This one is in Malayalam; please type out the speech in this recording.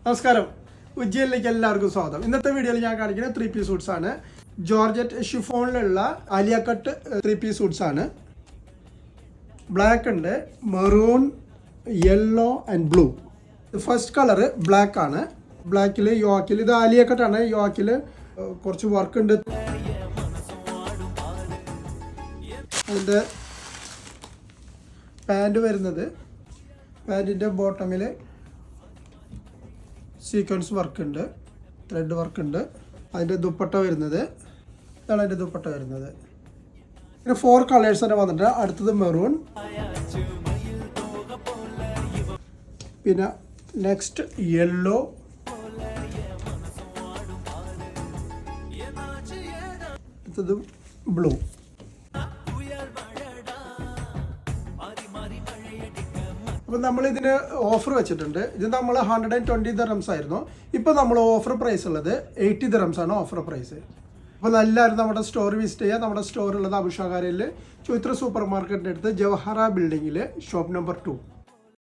നമസ്കാരം, ഉജ്ജയിലേക്ക് എല്ലാവർക്കും സ്വാഗതം. ഇന്നത്തെ വീഡിയോയിൽ ഞാൻ കാണിക്കുന്നത് 3 പീസ് സൂട്ട്സ് ആണ്. ജോർജറ്റ് ഷിഫോണിലുള്ള ആലിയ കട്ട് 3 പീസ് സൂട്ട്സ് ആണ്. ബ്ലാക്ക് ഉണ്ട്, maroon, yellow and blue. First colour black ആണ്. ബ്ലാക്കിൽ യോക്കിൽ ഇത് ആലിയ കട്ടാണ്. യോക്കിൽ കുറച്ച് വർക്ക് ഉണ്ട്. അതിൻ്റെ പാൻറ് വരുന്നത്, പാൻറ്റിൻ്റെ ബോട്ടമിൽ സീക്വൻസ് വർക്ക് ഉണ്ട്, ത്രെഡ് വർക്ക് ഉണ്ട്. അതിൻ്റെ ദുപ്പട്ട വരുന്നത് ഇതാണ്. അതിൻ്റെ ദുപ്പട്ട വരുന്നത് പിന്നെ 4 കളേഴ്സ് തന്നെ വന്നിട്ട്. അടുത്തത് മെറൂൺ, പിന്നെ നെക്സ്റ്റ് യെല്ലോ, അടുത്തത് ബ്ലൂ. അപ്പോൾ നമ്മളിതിന് ഓഫർ വെച്ചിട്ടുണ്ട്. ഇത് നമ്മൾ 120 ദിർഹംസ് ആയിരുന്നു. ഇപ്പോൾ നമ്മൾ ഓഫർ പ്രൈസ് ഉള്ളത് 80 ദിർഹംസ് ആണ് ഓഫർ പ്രൈസ്. അപ്പോൾ എല്ലാവരും നമ്മുടെ സ്റ്റോർ വിസിറ്റ് ചെയ്യുക. നമ്മുടെ സ്റ്റോർ ഉള്ളത് അബുഷാകാരയിൽ ചൈത്ര സൂപ്പർ മാർക്കറ്റിൻ്റെ അടുത്ത് ജവഹറ ബിൽഡിങ്ങിൽ ഷോപ്പ് നമ്പർ 2.